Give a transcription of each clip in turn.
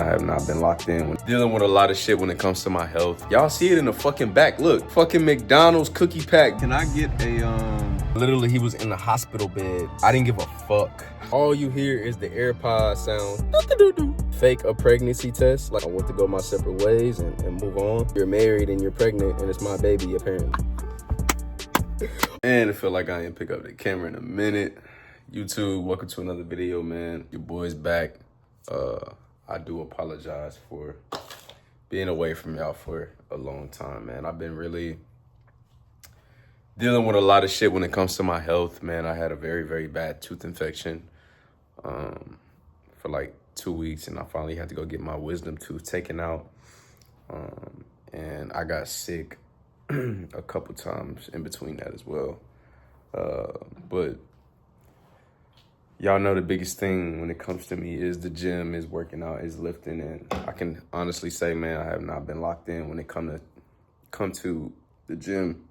I have not been locked in. Dealing with a lot of shit when it comes to my health. Y'all see it in the fucking back. Look, fucking McDonald's cookie pack. Can I get a, Literally, he was in the hospital bed. I didn't give a fuck. All you hear is the AirPod sound. Fake a pregnancy test. Like, I want to go my separate ways and move on. You're married and you're pregnant and it's my baby, apparently. And I feel like I ain't pick up the camera in a minute. YouTube, welcome to another video, man. Your boy's back. I do apologize for being away from y'all for a long time, man. I've been really dealing with a lot of shit when it comes to my health, man. I had a very, very bad tooth infection for like 2 weeks, and I finally had to go get my wisdom tooth taken out. And I got sick a couple times in between that as well. But y'all know the biggest thing when it comes to me is the gym, is working out, is lifting. And I can honestly say, man, I have not been locked in when it come to the gym.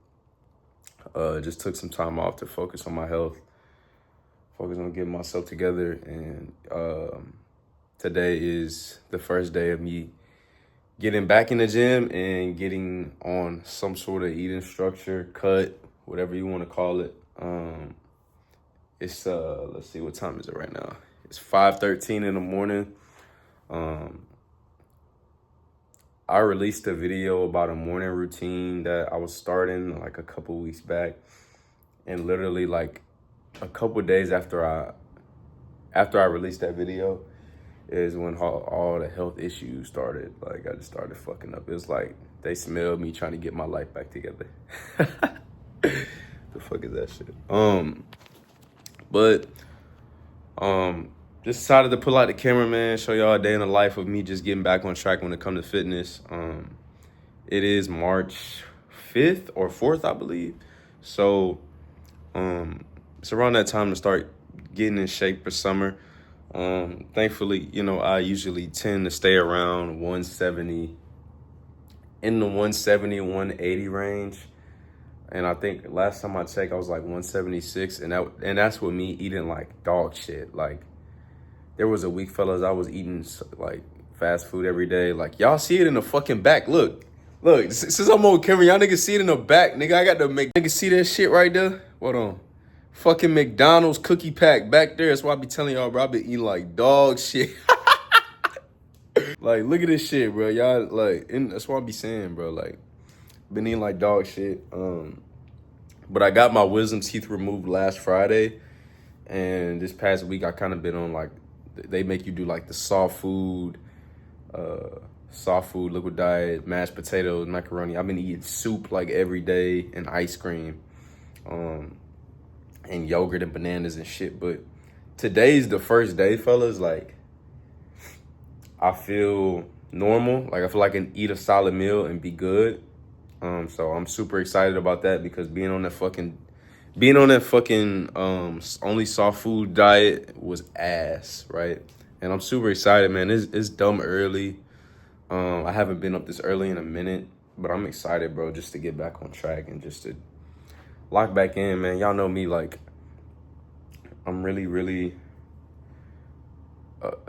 Just took some time off to focus on my health, focus on getting myself together. And today is the first day of me getting back in the gym and getting on some sort of eating structure, cut, whatever you want to call it. It's let's see, what time is it right now? It's 5:13 in the morning. I released a video about a morning routine that I was starting like a couple weeks back, and literally like a couple days after I released that video is when all the health issues started. Like, I just started fucking up. It was like they smelled me trying to get my life back together. The fuck is that shit? But just decided to pull out the camera, man, show y'all a day in the life of me just getting back on track when it comes to fitness. It is March 5th or 4th, I believe. So it's around that time to start getting in shape for summer. Thankfully, you know, I usually tend to stay around 170, in the 170, 180 range. And I think last time I checked, I was like 176, and that's with me eating like dog shit. Like, there was a week, fellas, I was eating like fast food every day. Like, y'all see it in the fucking back. Look, since I'm on camera, y'all niggas see it in the back. Nigga, I got to make niggas see that shit right there. Hold on. Fucking McDonald's cookie pack back there. That's why I be telling y'all, bro, I been eating like dog shit. Like, look at this shit, bro. Y'all, like, that's what I be saying, bro. Like, been eating like dog shit. But I got my wisdom teeth removed last Friday, and this past week I kind of been on like, they make you do like the soft food liquid diet, mashed potatoes, macaroni. I've been eating soup like every day, and ice cream, and yogurt and bananas and shit. But today's the first day, fellas. Like, I feel normal. Like, I feel like I can eat a solid meal and be good. So I'm super excited about that, because being on that fucking only soft food diet was ass, right? And I'm super excited, man. It's dumb early. I haven't been up this early in a minute, but I'm excited, bro, just to get back on track and just to lock back in, man. Y'all know me, like, I'm really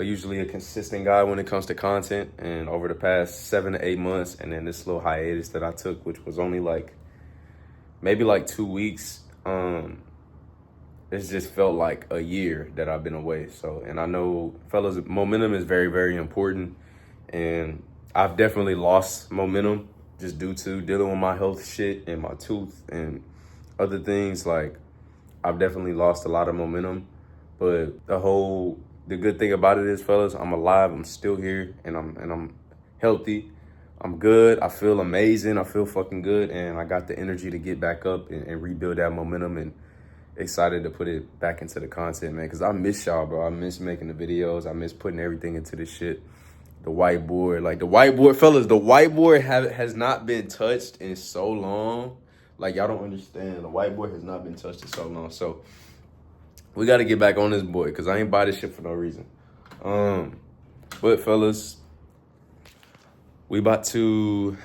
usually a consistent guy when it comes to content. And over the past 7 to 8 months, and then this little hiatus that I took, which was only like maybe like 2 weeks, it's just felt like a year that I've been away. So, and I know, fellas, momentum is very, very important, and I've definitely lost momentum just due to dealing with my health shit and my tooth and other things. Like, I've definitely lost a lot of momentum, but the good thing about it is, fellas, I'm alive, I'm still here, and I'm healthy. I'm good. I feel amazing. I feel fucking good, and I got the energy to get back up and rebuild that momentum, and excited to put it back into the content, man, because I miss y'all, bro. I miss making the videos. I miss putting everything into this shit. The whiteboard, like the whiteboard, fellas, the whiteboard has not been touched in so long. Like, y'all don't understand. The whiteboard has not been touched in so long. So we got to get back on this boy, because I ain't buy this shit for no reason. But fellas, I'm about to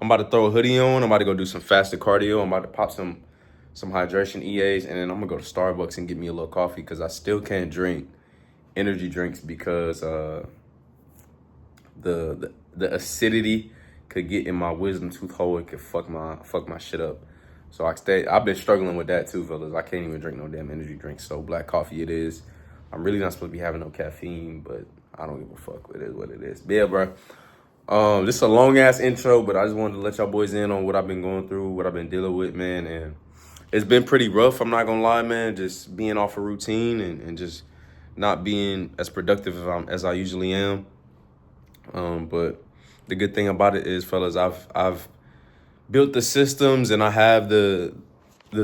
throw a hoodie on. I'm about to go do some faster cardio. I'm about to pop some hydration EAs, and then I'm gonna go to Starbucks and get me a little coffee, because I still can't drink energy drinks because the acidity could get in my wisdom tooth hole and could fuck my shit up. So I've been struggling with that too, fellas. I can't even drink no damn energy drink. So black coffee it is. I'm really not supposed to be having no caffeine, but I don't give a fuck. It is what it is. But yeah, bro. This is a long ass intro, but I just wanted to let y'all boys in on what I've been going through, what I've been dealing with, man. And it's been pretty rough, I'm not gonna lie, man. Just being off a routine and just not being as productive as I usually am. But the good thing about it is, fellas, I've built the systems and I have the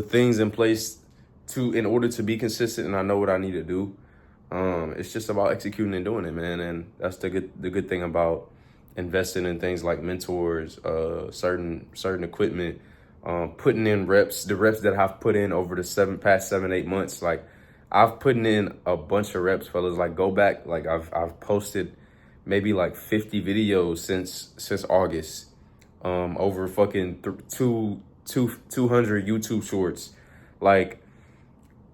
things in place in order to be consistent, and I know what I need to do. It's just about executing and doing it, man. And that's the good thing about investing in things like mentors, certain equipment, putting in reps, the reps that I've put in over the past 7-8 months. Like I've put in a bunch of reps, fellas. Like go back, like I've posted maybe like 50 videos since August, over fucking 200 YouTube shorts. Like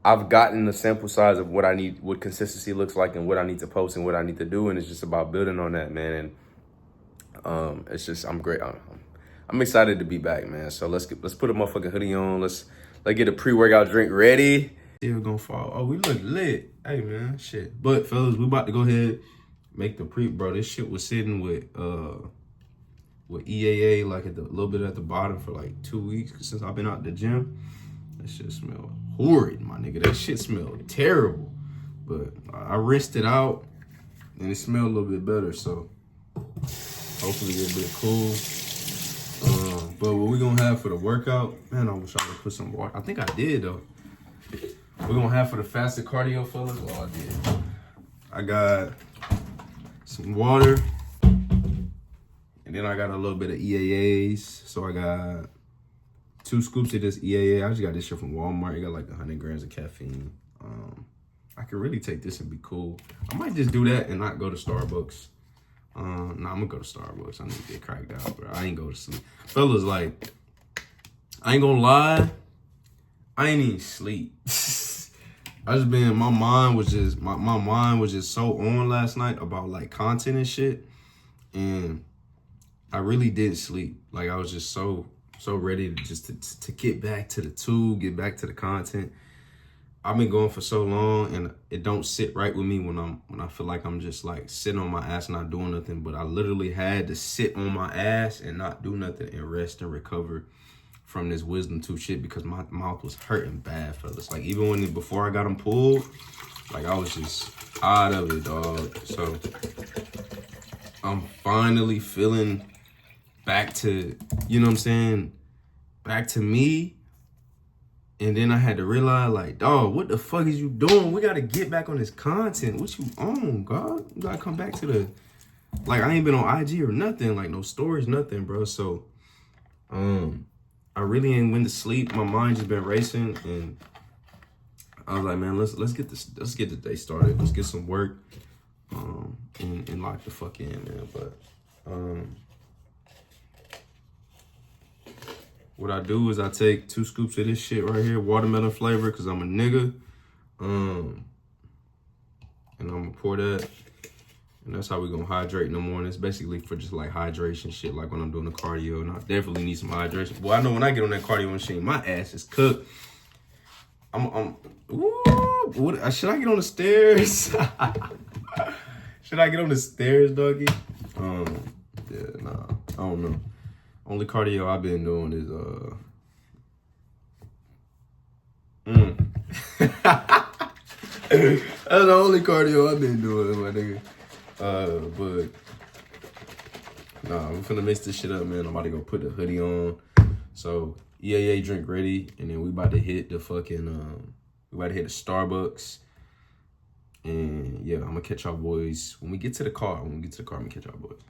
I've gotten the sample size of what I need, what consistency looks like, and what I need to post and what I need to do, and it's just about building on that, man. And it's just I'm great. I'm excited to be back, man. So let's put a motherfucking hoodie on. Let's get a pre-workout drink ready. Still gonna fall. Oh, we look lit. Hey, man, shit. But fellas, we about to go ahead make the bro. This shit was sitting with EAA like a little bit at the bottom for like 2 weeks since I've been out the gym. That shit smelled horrid, my nigga. That shit smelled terrible. But I rinsed it out and it smelled a little bit better. So hopefully it'll be cool. But what we gonna have for the workout, man, I wish I would put some water. I think I did though. We're gonna have for the fasted cardio, fellas. Well, I did. I got some water, and then I got a little bit of EAAs. So I got 2 scoops of this EAA. I just got this shit from Walmart. It got like 100 grams of caffeine. I could really take this and be cool. I might just do that and not go to Starbucks. I'm gonna go to Starbucks. I need to get cracked out, bro. I ain't go to sleep. Fellas, like, I ain't gonna lie. I ain't even sleep. My mind was just so on last night about like content and shit. And I really didn't sleep. Like I was just so ready to just to get back to the tube, get back to the content. I've been going for so long and it don't sit right with me when I feel like I'm just like sitting on my ass not doing nothing. But I literally had to sit on my ass and not do nothing and rest and recover from this wisdom tooth shit because my mouth was hurting bad, fellas. Like even before I got them pulled, like I was just out of it, dog. So I'm finally feeling back to, you know what I'm saying, back to me. And then I had to realize, like, dog, what the fuck is you doing? We gotta get back on this content. What you on, God? You gotta come back to the, like, I ain't been on IG or nothing, like no stories, nothing, bro. So, I really ain't went to sleep. My mind just been racing, and I was like, man, let's get the day started. Let's get some work, and lock the fuck in, man. But, what I do is I take 2 scoops of this shit right here, watermelon flavor, because I'm a nigga. And I'm going to pour that. And that's how we going to hydrate in the morning. It's basically for just like hydration shit, like when I'm doing the cardio. And I definitely need some hydration. Boy, I know when I get on that cardio machine, my ass is cooked. Should I get on the stairs? Should I get on the stairs, doggy? Yeah, nah, I don't know. Only cardio I've been doing is that's the only cardio I've been doing, my nigga. But nah, I'm finna mix this shit up, man. I'm about to go put the hoodie on. So EAA drink ready, and then we about to hit the fucking we about to hit the Starbucks. And yeah, I'm gonna catch y'all boys when we get to the car. I'm gonna catch y'all boys.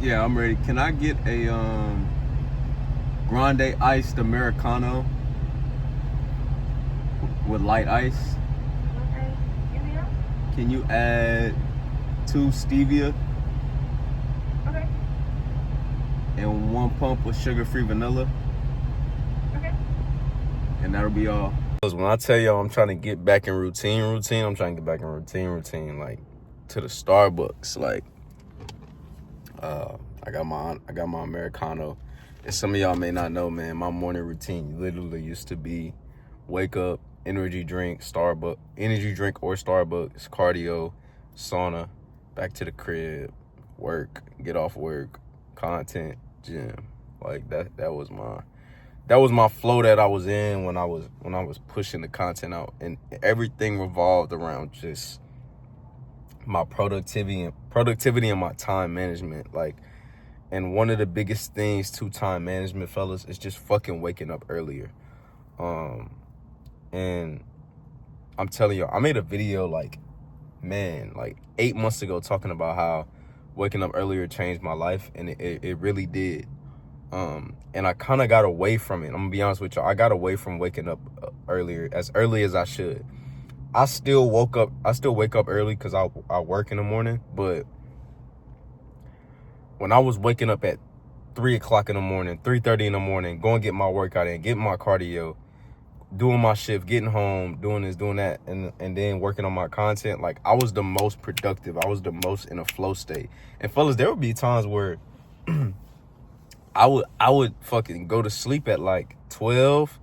Yeah, I'm ready. Can I get a grande iced Americano with light ice? Okay. Stevia? Can you add 2 stevia? Okay. And 1 pump of sugar-free vanilla? Okay. And that'll be all. When I tell y'all I'm trying to get back in routine, I'm trying to get back in routine. Like to the Starbucks. Like, I got my Americano. And some of y'all may not know, man, my morning routine literally used to be wake up, energy drink or Starbucks, cardio, sauna, back to the crib, work, get off work, content, gym. Like that was my flow that I was in when I was pushing the content out, and everything revolved around just my productivity and my time management. Like, and one of the biggest things to time management, fellas, is just fucking waking up earlier. And I'm telling you, I made a video like 8 months ago talking about how waking up earlier changed my life, and it really did. And I kind of got away from it. I'm gonna be honest with y'all. I got away from waking up early as I should. I still wake up early because I work in the morning, but when I was waking up at 3 o'clock in the morning, 3:30 in the morning, going to get my workout in, getting my cardio, doing my shift, getting home, doing this, doing that, and then working on my content, like, I was the most productive. I was the most in a flow state. And fellas, there would be times where I would fucking go to sleep at like 12,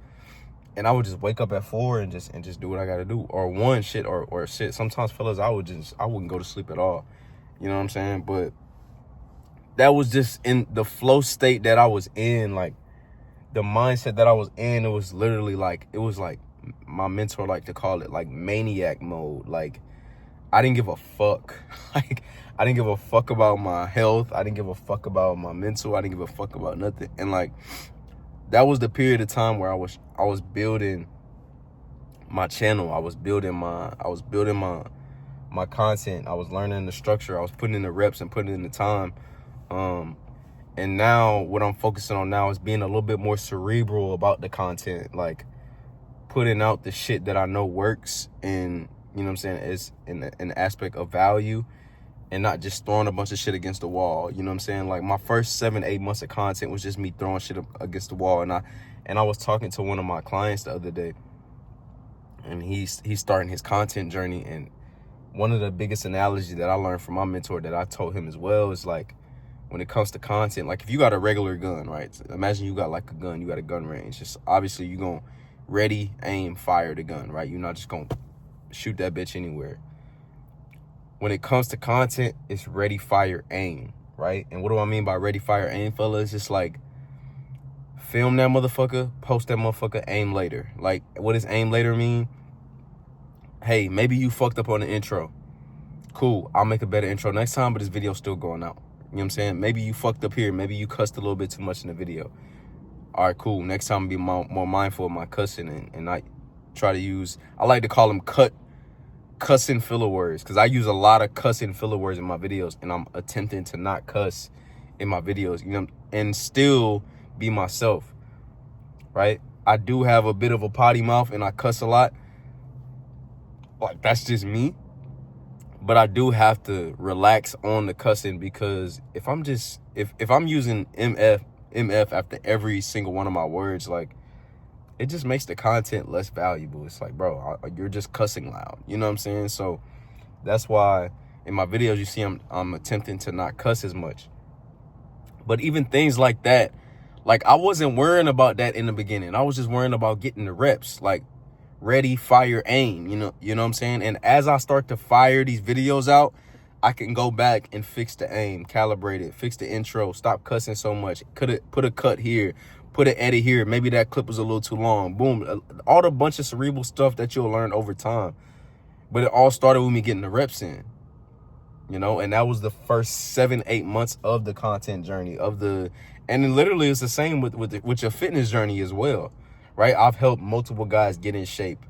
and I would just wake up at 4 and just do what I gotta do. Or shit. Sometimes, fellas, I wouldn't go to sleep at all. You know what I'm saying? But that was just in the flow state that I was in, like the mindset that I was in. It was literally like, my mentor liked to call it like maniac mode. Like, I didn't give a fuck. Like, I didn't give a fuck about my health. I didn't give a fuck about my mental. I didn't give a fuck about nothing. And like, that was the period of time where I was building my channel. I was building my content. I was learning the structure. I was putting in the reps and putting in the time. And now what I'm focusing on now is being a little bit more cerebral about the content, like putting out the shit that I know works, and you know what I'm saying, is in an aspect of value, and not just throwing a bunch of shit against the wall. You know what I'm saying? Like, my first 7-8 months of content was just me throwing shit against the wall. And I was talking to one of my clients the other day, and he's starting his content journey. And one of the biggest analogies that I learned from my mentor that I told him as well is, like, when it comes to content, like, if you got a regular gun, right? So imagine you got like a gun, you got a gun range. Just obviously you gonna ready, aim, fire the gun, right? You're not just gonna shoot that bitch anywhere. When it comes to content, it's ready, fire, aim, right? And what do I mean by ready, fire, aim, fella? It's just like, film that motherfucker, post that motherfucker, aim later. Like, what does aim later mean? Hey, maybe you fucked up on the intro. Cool, I'll make a better intro next time, but this video's still going out. You know what I'm saying? Maybe you fucked up here. Maybe you cussed a little bit too much in the video. All right, cool. Next time, be more mindful of my cussing, and I try to use, I like to call them cussing filler words, because I use a lot of cussing filler words in my videos, and I'm attempting to not cuss in my videos, you know, and still be myself, right? I do have a bit of a potty mouth, and I cuss a lot. Like, that's just me. But I do have to relax on the cussing, because if I'm using MF after every single one of my words, like, it just makes the content less valuable. It's like, bro, you're just cussing loud. You know what I'm saying? So that's why in my videos you see I'm attempting to not cuss as much. But even things like that, like, I wasn't worrying about that in the beginning. I was just worrying about getting the reps, like ready, fire, aim. You know what I'm saying? And as I start to fire these videos out, I can go back and fix the aim, calibrate it, fix the intro, stop cussing so much. Put a cut here, put an edit here. Maybe that clip was a little too long. Boom. All the bunch of cerebral stuff that you'll learn over time. But it all started with me getting the reps in, you know, and that was the first 7-8 months of the content journey and then literally it's the same with your fitness journey as well, right? I've helped multiple guys get in shape.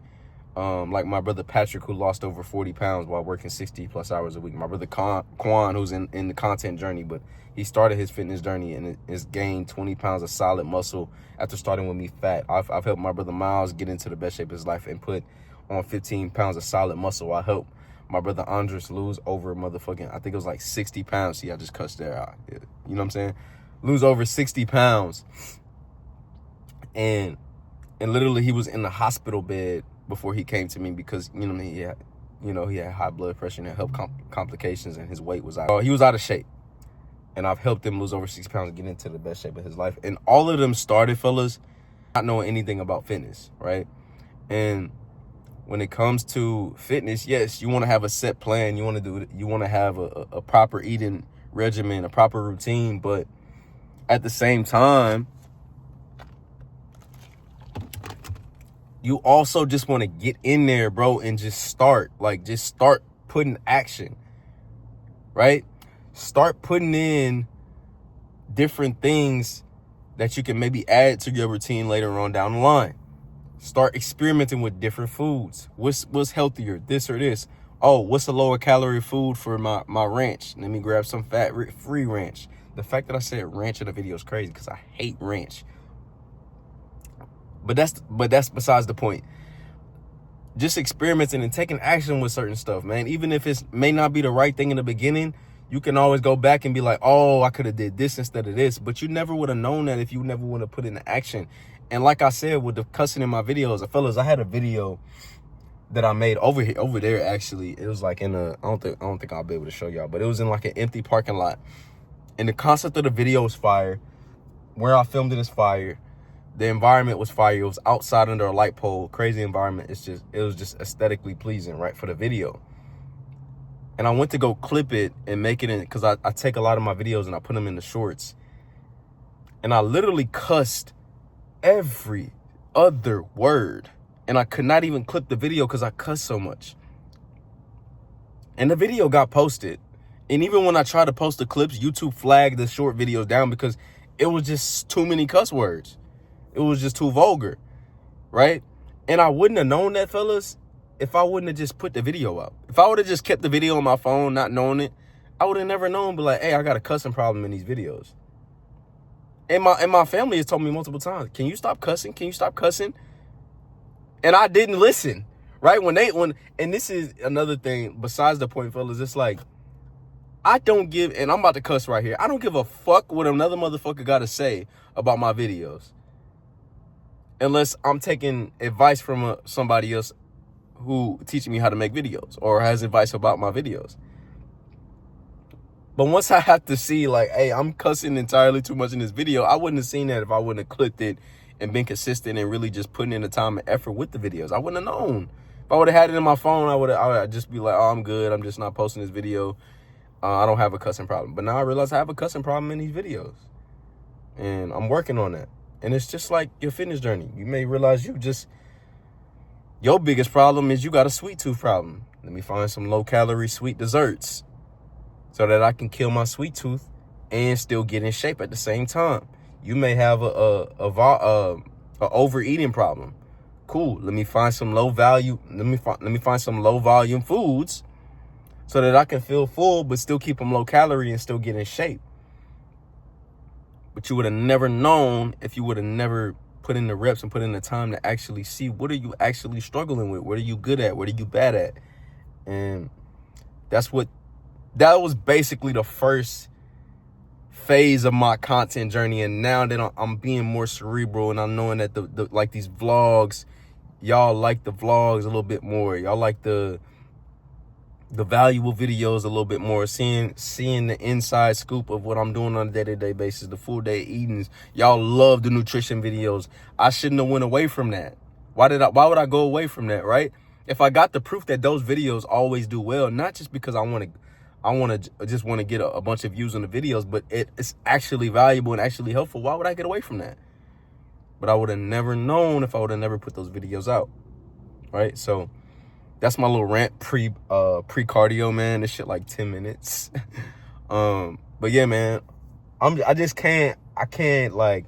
Like my brother Patrick, who lost over 40 pounds while working 60 plus hours a week. My brother Quan, who's in the content journey, but he started his fitness journey and has gained 20 pounds of solid muscle after starting with me fat. I've helped my brother Miles get into the best shape of his life and put on 15 pounds of solid muscle. I helped my brother Andres lose over I think it was like 60 pounds. See, I just cussed there out. You know what I'm saying? Lose over 60 pounds. And literally he was in the hospital bed before he came to me, because, you know, you know, he had high blood pressure and it helped complications, and his weight was out. He was out of shape. And I've helped him lose over 6 pounds and get into the best shape of his life. And all of them started, fellas, not knowing anything about fitness, right? And when it comes to fitness, yes, you want to have a set plan. You want to have a proper eating regimen, a proper routine. But at the same time, you also just want to get in there, bro, and just start putting action, right? Start putting in different things that you can maybe add to your routine later on down the line. Start experimenting with different foods. What's healthier, this or this? Oh, what's a lower calorie food for my ranch? Let me grab some fat-free ranch. The fact that I said ranch in the video is crazy because I hate ranch. But that's besides the point. Just experimenting and taking action with certain stuff, man. Even if it may not be the right thing in the beginning, you can always go back and be like, oh, I could have did this instead of this. But you never would have known that if you never would have put it into action. And like I said, with the cussing in my videos, fellas, I had a video that I made over there, actually. It was like in a, I don't think I'll be able to show y'all, but it was in like an empty parking lot. And the concept of the video was fire. Where I filmed it is fire. The environment was fire. It was outside under a light pole. Crazy environment. It was just aesthetically pleasing, right, for the video. And I went to go clip it and make it in, because I take a lot of my videos and I put them in the shorts. And I literally cussed every other word. And I could not even clip the video because I cussed so much. And the video got posted. And even when I tried to post the clips, YouTube flagged the short videos down because it was just too many cuss words. It was just too vulgar, right? And I wouldn't have known that, fellas, if I wouldn't have just put the video up. If I would have just kept the video on my phone, not knowing it, I would have never known, but like, hey, I got a cussing problem in these videos. And my family has told me multiple times, can you stop cussing? Can you stop cussing? And I didn't listen, right? And this is another thing besides the point, fellas, it's like, I don't give, and I'm about to cuss right here, I don't give a fuck what another motherfucker got to say about my videos. Unless I'm taking advice from somebody else who teaching me how to make videos or has advice about my videos. But once I have to see like, hey, I'm cussing entirely too much in this video, I wouldn't have seen that if I wouldn't have clipped it and been consistent and really just putting in the time and effort with the videos. I wouldn't have known. If I would have had it in my phone, I would just be like, oh, I'm good. I'm just not posting this video. I don't have a cussing problem. But now I realize I have a cussing problem in these videos. And I'm working on that. And it's just like your fitness journey. You may realize your biggest problem is you got a sweet tooth problem. Let me find some low-calorie sweet desserts so that I can kill my sweet tooth and still get in shape at the same time. You may have a overeating problem. Cool. Let me find some low value. Let me find some low volume foods so that I can feel full but still keep them low calorie and still get in shape. But you would have never known if you would have never put in the reps and put in the time to actually see what are you actually struggling with? What are you good at? What are you bad at? And that was basically the first phase of my content journey. And now that I'm being more cerebral and I'm knowing that the like these vlogs, y'all like the vlogs a little bit more. Y'all like the valuable videos a little bit more, seeing the inside scoop of what I'm doing on a day-to-day basis, the full day eatings. Y'all love the nutrition videos. I shouldn't have went away from that. Why would I go away from that, right? If I got the proof that those videos always do well, not just because I want to get a bunch of views on the videos, but it's actually valuable and actually helpful, why would I get away from that? But I would have never known if I would have never put those videos out, right? So that's my little rant pre-cardio, man. This shit like 10 minutes. But yeah, man, I can't like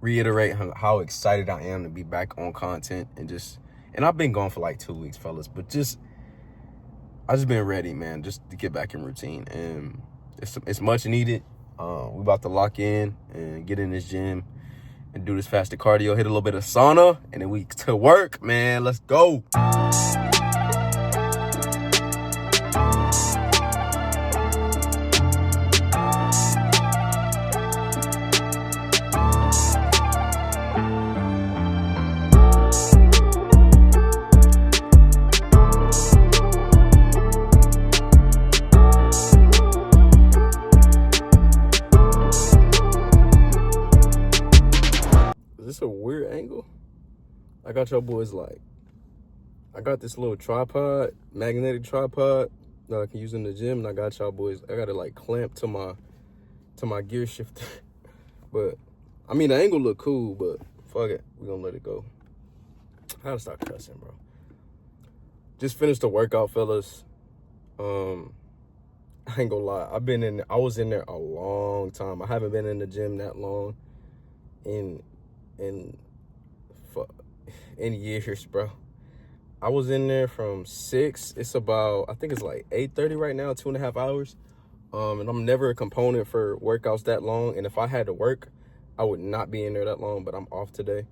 reiterate how excited I am to be back on content and I've been gone for like 2 weeks, fellas, but I just been ready, man, just to get back in routine, and it's much needed. We about to lock in and get in this gym and do this faster cardio, hit a little bit of sauna, and then we to work, man. Let's go. I got y'all boys like, I got this little tripod, magnetic tripod that I can use in the gym, and I got y'all boys, I got it like clamped to my gear shifter. But I mean, the angle look cool, but fuck it, we gonna let it go. I gotta stop cussing, bro. Just finished the workout, fellas. I ain't gonna lie, I was in there a long time. I haven't been in the gym that long in years, bro. I was in there from 6. It's about, I think it's like 8:30 right now, 2.5 hours. And I'm never a component for workouts that long. And if I had to work, I would not be in there that long, but I'm off today.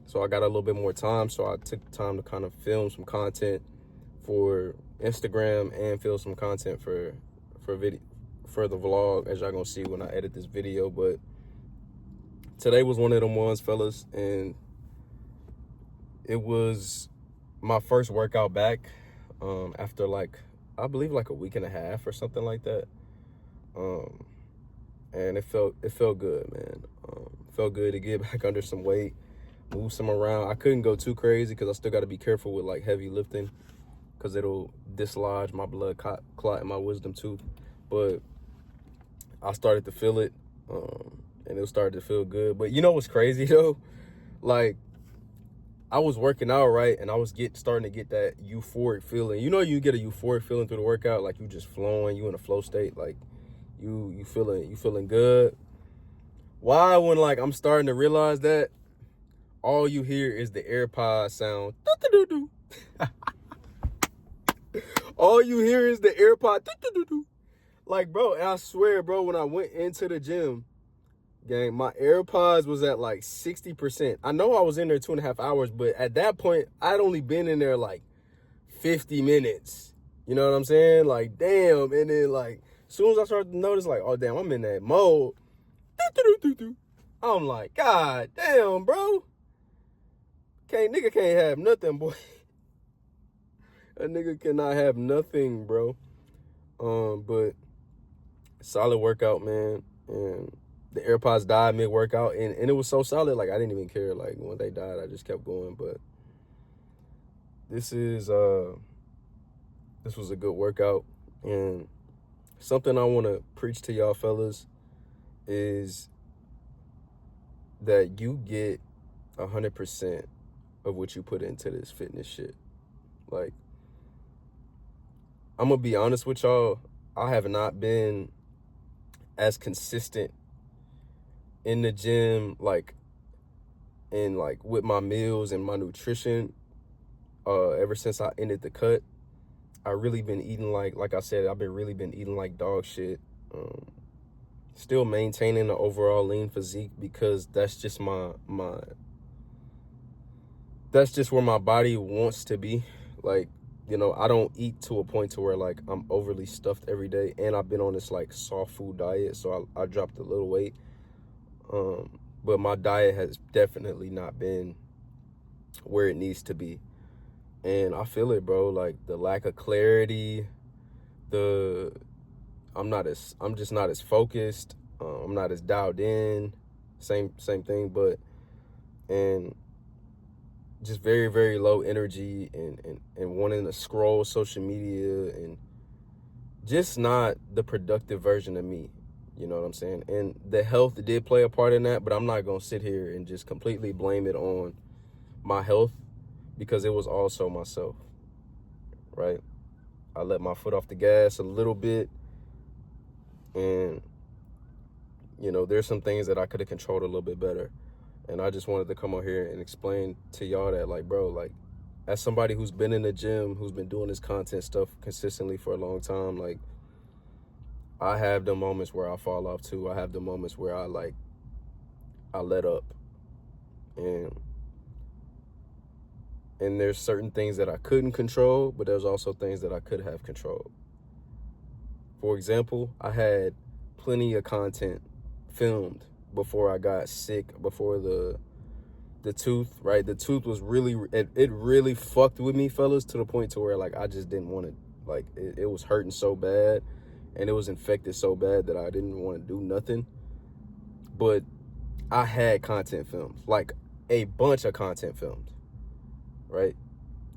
So I got a little bit more time. So I took time to kind of film some content for Instagram and film some content for the vlog, as y'all gonna see when I edit this video. But today was one of them ones, fellas, and it was my first workout back after like, I believe like a week and a half or something like that. And it felt good, man. Felt good to get back under some weight, move some around. I couldn't go too crazy because I still got to be careful with like heavy lifting, because it'll dislodge my blood clot in my wisdom tooth. But I started to feel it, and it started to feel good. But you know what's crazy though? Like, I was working out, right, and I was starting to get that euphoric feeling. You know, you get a euphoric feeling through the workout, like you just flowing, you in a flow state, like you feeling good. Why, when like I'm starting to realize that, all you hear is the AirPod sound. All you hear is the AirPod. Like, bro, and I swear, bro, when I went into the gym, gang, my AirPods was at like 60%. I know I was in there 2.5 hours, but at that point, I'd only been in there like 50 minutes. You know what I'm saying? Like, damn. And then like, as soon as I started to notice, like, oh damn, I'm in that mode. I'm like, God damn, bro. Nigga can't have nothing, boy. A nigga cannot have nothing, bro. But solid workout, man. And the AirPods died mid-workout, and it was so solid, like, I didn't even care. Like, when they died, I just kept going. But this was a good workout. And something I want to preach to y'all fellas is that you get 100% of what you put into this fitness shit. Like, I'm gonna be honest with y'all, I have not been as consistent in the gym, like, and like with my meals and my nutrition, ever since I ended the cut. I really been eating like I said, I've been really been eating like dog shit. Still maintaining the overall lean physique, because that's just that's just where my body wants to be. Like, you know, I don't eat to a point to where like I'm overly stuffed every day, and I've been on this like soft food diet, so I dropped a little weight. But my diet has definitely not been where it needs to be. And I feel it, bro. Like, the lack of clarity, I'm just not as focused. I'm not as dialed in. Same thing, and just very, very low energy, and wanting to scroll social media, and just not the productive version of me. You know what I'm saying? And the health did play a part in that, but I'm not going to sit here and just completely blame it on my health, because it was also myself, right? I let my foot off the gas a little bit, and, you know, there's some things that I could have controlled a little bit better. And I just wanted to come on here and explain to y'all that, like, bro, like, as somebody who's been in the gym, who's been doing this content stuff consistently for a long time, like, I have the moments where I fall off too. I have the moments where I let up. And there's certain things that I couldn't control, but there's also things that I could have controlled. For example, I had plenty of content filmed before I got sick, before the tooth, right? The tooth was it really fucked with me, fellas, to the point to where, like, I just didn't want to, like, it was hurting so bad, and it was infected so bad that I didn't want to do nothing. But I had content filmed, like a bunch of content filmed. right?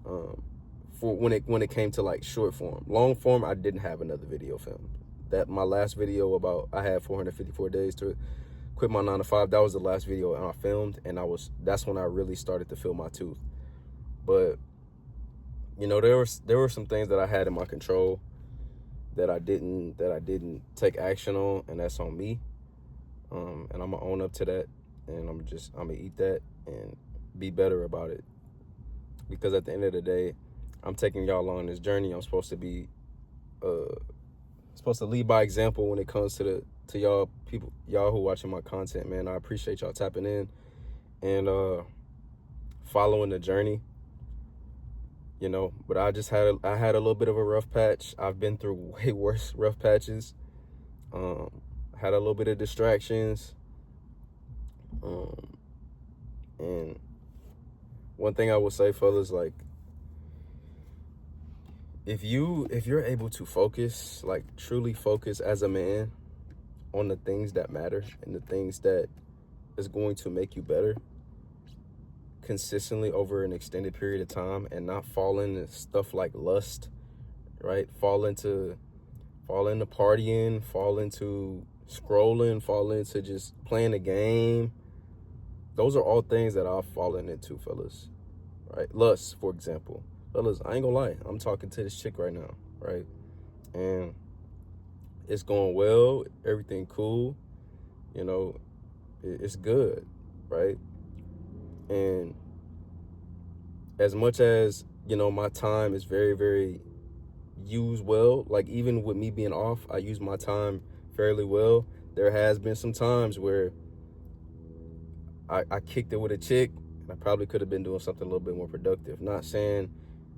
For when it came to like short form. Long form, I didn't have another video filmed. That my last video about I had 454 days to quit my 9 to 5. That was the last video I filmed, and that's when I really started to feel my tooth. But you know, there were some things that I had in my control that I didn't take action on, and that's on me. And I'm gonna own up to that, and I'm gonna eat that and be better about it. Because at the end of the day, I'm taking y'all on this journey. I'm supposed to be supposed to lead by example when it comes to y'all who watching my content, man. I appreciate y'all tapping in and following the journey. You know, but I had a little bit of a rough patch. I've been through way worse rough patches. Had a little bit of distractions. And one thing I will say, fellas, like, if you're able to focus, like truly focus as a man on the things that matter and the things that is going to make you better consistently over an extended period of time, and not fall into stuff like lust, right? Fall into partying, fall into scrolling, fall into just playing a game. Those are all things that I've fallen into, fellas, right? Lust, for example. Fellas, I ain't gonna lie, I'm talking to this chick right now, right? And it's going well, everything cool, you know, it's good, right? And as much as, you know, my time is very, very used well, like even with me being off, I use my time fairly well. There has been some times where I kicked it with a chick, and I probably could have been doing something a little bit more productive. Not saying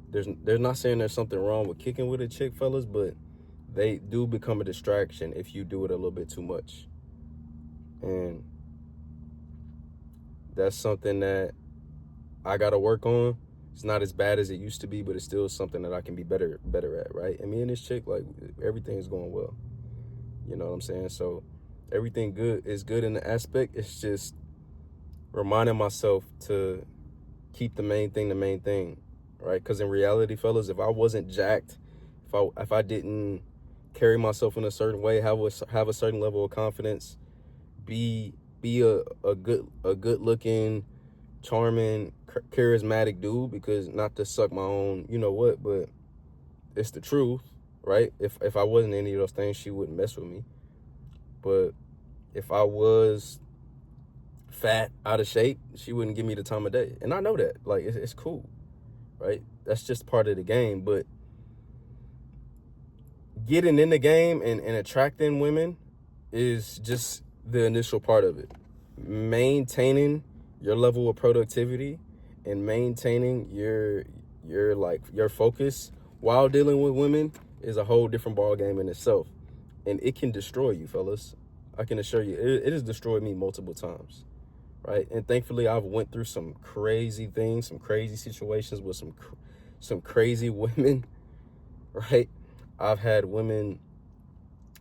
there's something wrong with kicking with a chick, fellas, but they do become a distraction if you do it a little bit too much. And that's something that I gotta work on. It's not as bad as it used to be, but it's still something that I can be better at, right? And me and this chick, like, everything's going well. You know what I'm saying? So everything good is good in the aspect. It's just reminding myself to keep the main thing, right? Because in reality, fellas, if I wasn't jacked, if I didn't carry myself in a certain way, have a certain level of confidence, be a good looking, charming, charismatic dude, because not to suck my own, you know what, but it's the truth, right? If I wasn't any of those things, she wouldn't mess with me. But if I was fat, out of shape, she wouldn't give me the time of day. And I know that, like, it's cool, right? That's just part of the game. But getting in the game and attracting women is just the initial part of it. Maintaining your level of productivity and maintaining your focus while dealing with women is a whole different ball game in itself. And it can destroy you, fellas. I can assure you, it has destroyed me multiple times, right? And thankfully, I've went through some crazy things, some crazy situations with some crazy women, right? I've had women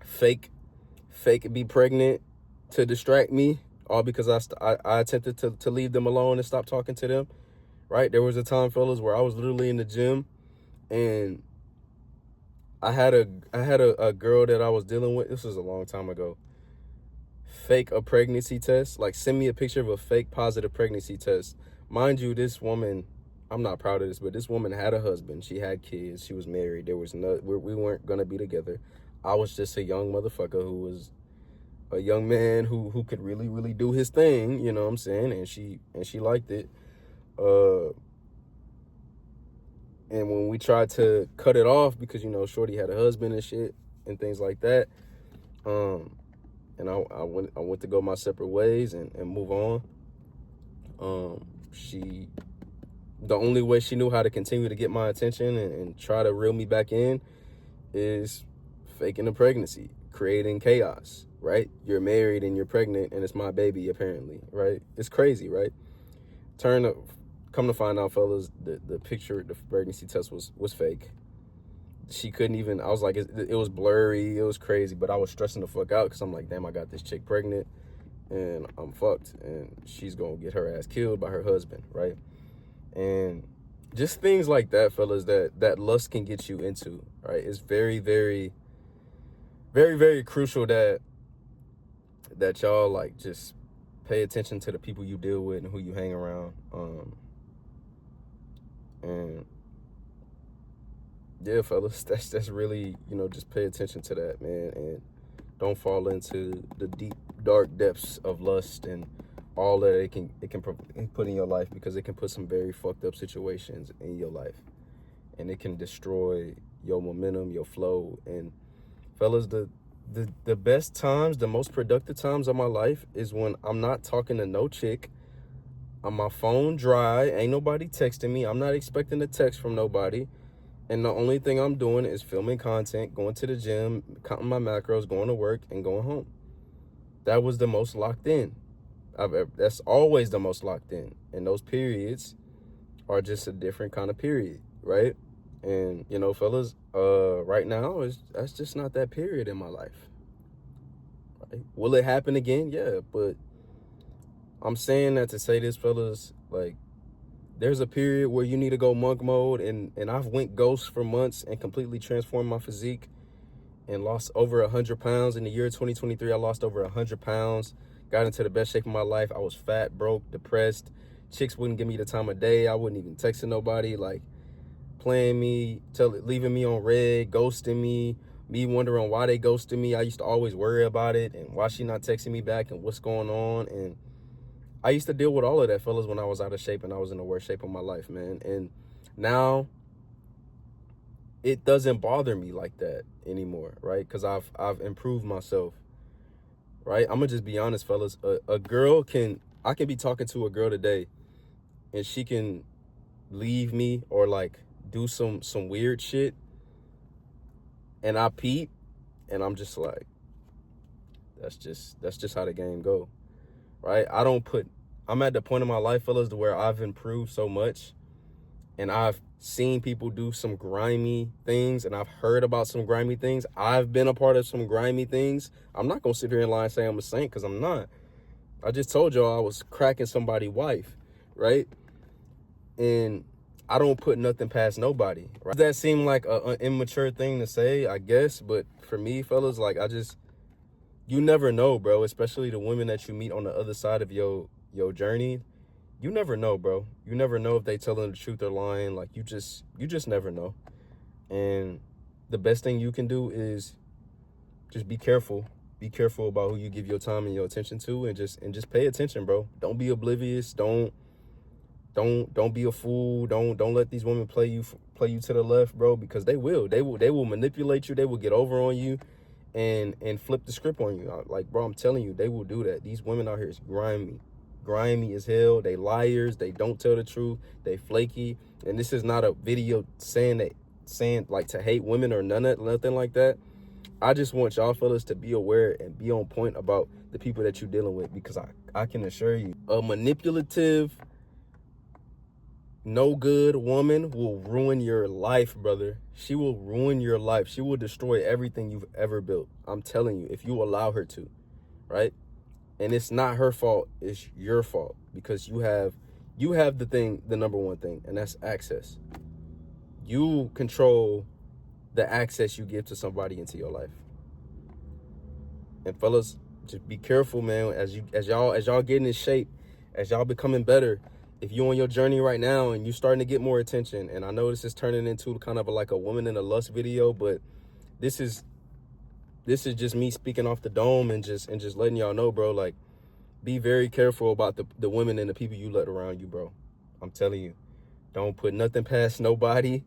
fake be pregnant to distract me, all because I attempted to leave them alone and stop talking to them, right? There was a time, fellas, where I was literally in the gym, and I had a girl that I was dealing with. This was a long time ago. Fake a pregnancy test, like send me a picture of a fake positive pregnancy test. Mind you, this woman, I'm not proud of this, but this woman had a husband. She had kids. She was married. There was we weren't gonna be together. I was just a young motherfucker who was a young man who could really, really do his thing, you know what I'm saying? And she liked it. And when we tried to cut it off, because, you know, shorty had a husband and shit and things like that, and I went to go my separate ways and move on. The only way she knew how to continue to get my attention and try to reel me back in is faking a pregnancy, creating chaos, right? You're married and you're pregnant and it's my baby, apparently, right? It's crazy, right? Come to find out, fellas, the picture, the pregnancy test was fake. She couldn't even, I was like, it was blurry, it was crazy, but I was stressing the fuck out because I'm like, damn, I got this chick pregnant and I'm fucked, and she's gonna get her ass killed by her husband, right? And just things like that, fellas, that lust can get you into, right? It's very, very, very, very crucial that y'all like just pay attention to the people you deal with and who you hang around. And yeah, fellas, that's really, just pay attention to that, man, and don't fall into the deep, dark depths of lust and all that it can put in your life, because it can put some very fucked up situations in your life, and it can destroy your momentum, your flow. And fellas, the best times, the most productive times of my life is when I'm not talking to no chick. On my phone dry, ain't nobody texting me. I'm not expecting a text from nobody. And the only thing I'm doing is filming content, going to the gym, counting my macros, going to work, and going home. That was the most locked in that's always the most locked in. And those periods are just a different kind of period, right? And, fellas, right now, that's just not that period in my life. Right? Will it happen again? Yeah, but I'm saying that to say this, fellas, like, there's a period where you need to go monk mode, and I've went ghost for months and completely transformed my physique and lost over 100 pounds. In the year 2023, I lost over 100 pounds, got into the best shape of my life. I was fat, broke, depressed. Chicks wouldn't give me the time of day. I wouldn't even text nobody, like playing me, leaving me on red, ghosting me wondering why they ghosted me. I used to always worry about it and why she not texting me back and what's going on. And I used to deal with all of that, fellas, when I was out of shape and I was in the worst shape of my life, man. And now it doesn't bother me like that anymore, right? Because I've improved myself, right? I'm gonna just be honest, fellas. I can be talking to a girl today, and she can leave me or like do some weird shit, and I peep, and I'm just like, that's just how the game go. Right? I'm at the point in my life, fellas, to where I've improved so much, and I've seen people do some grimy things, and I've heard about some grimy things. I've been a part of some grimy things. I'm not going to sit here and lie and say I'm a saint, because I'm not. I just told y'all I was cracking somebody's wife, right? And I don't put nothing past nobody. Right? Does that seem like an immature thing to say? I guess, but for me, fellas, like, you never know, bro, especially the women that you meet on the other side of your journey. You never know, bro. You never know if they telling the truth or lying. Like, you just never know. And the best thing you can do is just be careful. Be careful about who you give your time and your attention to, and just pay attention, bro. Don't be oblivious. Don't be a fool. Don't let these women play you to the left, bro, because they will manipulate you. They will get over on you and flip the script on you. Like, bro, I'm telling you, they will do that. These women out here is grimy as hell. They liars. They don't tell the truth. They flaky. And this is not a video saying like to hate women or nothing like that. I just want y'all fellas to be aware and be on point about the people that you're dealing with, because I can assure you, a manipulative, no good woman will ruin your life, brother. She will ruin your life. She will destroy everything you've ever built. I'm telling you, if you allow her to, right? And it's not her fault, it's your fault, because you have the number one thing, and that's access. You control the access you give to somebody into your life. And fellas, just be careful, man, as y'all getting in shape, as y'all becoming better. If you're on your journey right now and you're starting to get more attention, and I know this is turning into kind of like a woman in a lust video, but this is just me speaking off the dome and just letting y'all know, bro, like, be very careful about the women and the people you let around you, bro. I'm telling you, don't put nothing past nobody.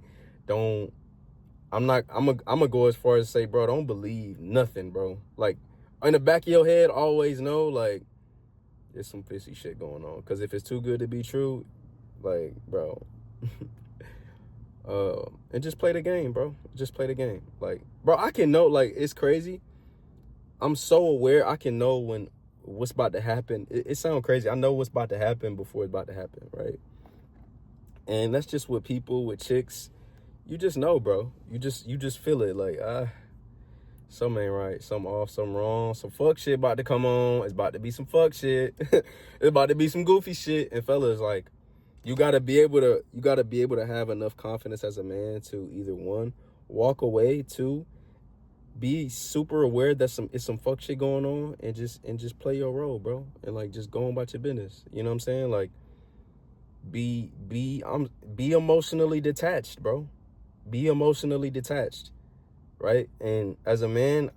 I'm gonna go as far as to say, bro, don't believe nothing, bro. Like, in the back of your head, always know, like, there's some fishy shit going on. Because if it's too good to be true, like, bro, and just play the game, bro. Just play the game. Like, bro, I can know, like, it's crazy. I'm so aware. I can know when what's about to happen. It sounds crazy. I know what's about to happen before it's about to happen, right? And that's just with people, with chicks. You just know, bro. You just feel it. Like, something ain't right, something off, something wrong, some fuck shit about to come on. It's about to be some fuck shit. It's about to be some goofy shit. And fellas, like, You gotta be able to have enough confidence as a man to either one, walk away, two, be super aware that it's some fuck shit going on, and just play your role, bro. And like just go about your business. You know what I'm saying? Like be emotionally detached, bro. Be emotionally detached. Right? And as a man,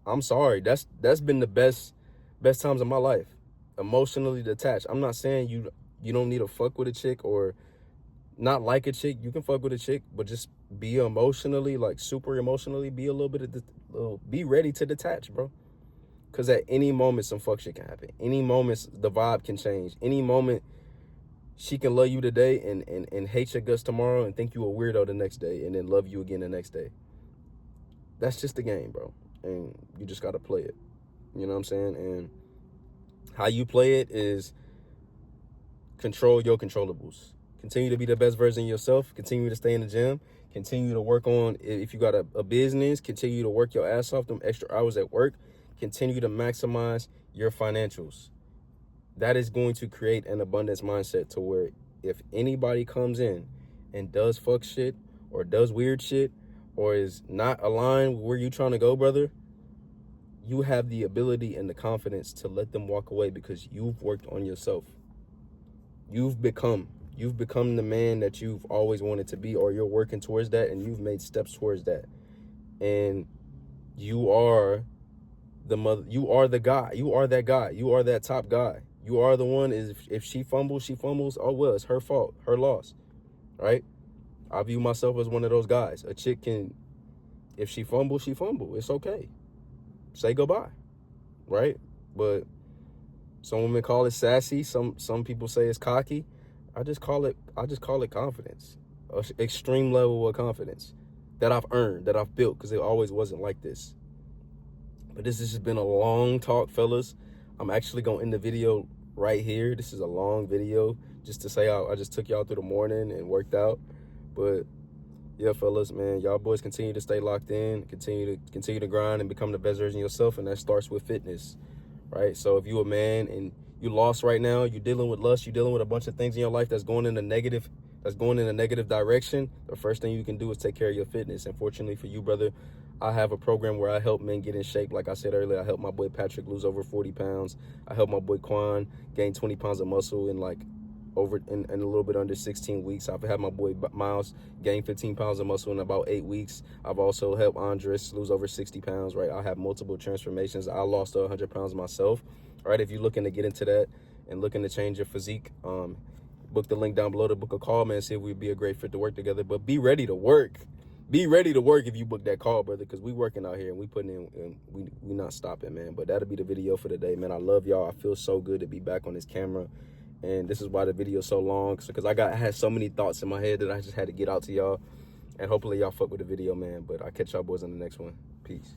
I'm sorry. That's been the best times of my life. Emotionally detached. I'm not saying you don't need to fuck with a chick or not like a chick. You can fuck with a chick, but just be emotionally, like super emotionally, be a little bit of be ready to detach, bro. Cause at any moment some fuck shit can happen. Any moment the vibe can change. Any moment she can love you today and hate your guts tomorrow and think you a weirdo the next day and then love you again the next day. That's just the game, bro. And you just gotta play it. You know what I'm saying? And how you play it is control your controllables. Continue to be the best version of yourself. Continue to stay in the gym. Continue to work on, if you got a business, continue to work your ass off them extra hours at work. Continue to maximize your financials. That is going to create an abundance mindset to where if anybody comes in and does fuck shit or does weird shit or is not aligned with where you trying to go, brother, you have the ability and the confidence to let them walk away because you've worked on yourself. You've become the man that you've always wanted to be, or you're working towards that and you've made steps towards that. And you are you are the guy. You are that guy. You are that top guy. You are the one. If she fumbles, oh well, it's her fault, her loss, right? I view myself as one of those guys. A chick can, if she fumble, it's okay. Say goodbye, right? But some women call it sassy. Some people say it's cocky. I just call it confidence. An extreme level of confidence that I've earned, that I've built, because it always wasn't like this. But this has just been a long talk, fellas. I'm actually gonna end the video right here. This is a long video just to say I just took y'all through the morning and worked out. But yeah, fellas, man, y'all boys continue to stay locked in, continue to grind and become the best version of yourself, and that starts with fitness, right? So if you a man and you lost right now, you're dealing with lust, you're dealing with a bunch of things in your life that's going in a negative direction, the first thing you can do is take care of your fitness. And fortunately for you, brother, I have a program where I help men get in shape. Like I said earlier, I helped my boy Patrick lose over 40 pounds. I helped my boy Quan gain 20 pounds of muscle in a little bit under 16 weeks. I've had my boy Miles gain 15 pounds of muscle in about 8 weeks. I've also helped Andres lose over 60 pounds, right? I have multiple transformations. I lost 100 pounds myself, right? If you're looking to get into that and looking to change your physique, book the link down below to book a call, man. See if we'd be a great fit to work together. But be ready to work. Be ready to work if you book that call, brother, because we working out here and we putting in, and we not stopping, man. But that'll be the video for today, man. I love y'all. I feel so good to be back on this camera. And this is why the video's so long, because I had so many thoughts in my head that I just had to get out to y'all. And hopefully y'all fuck with the video, man. But I'll catch y'all boys on the next one. Peace.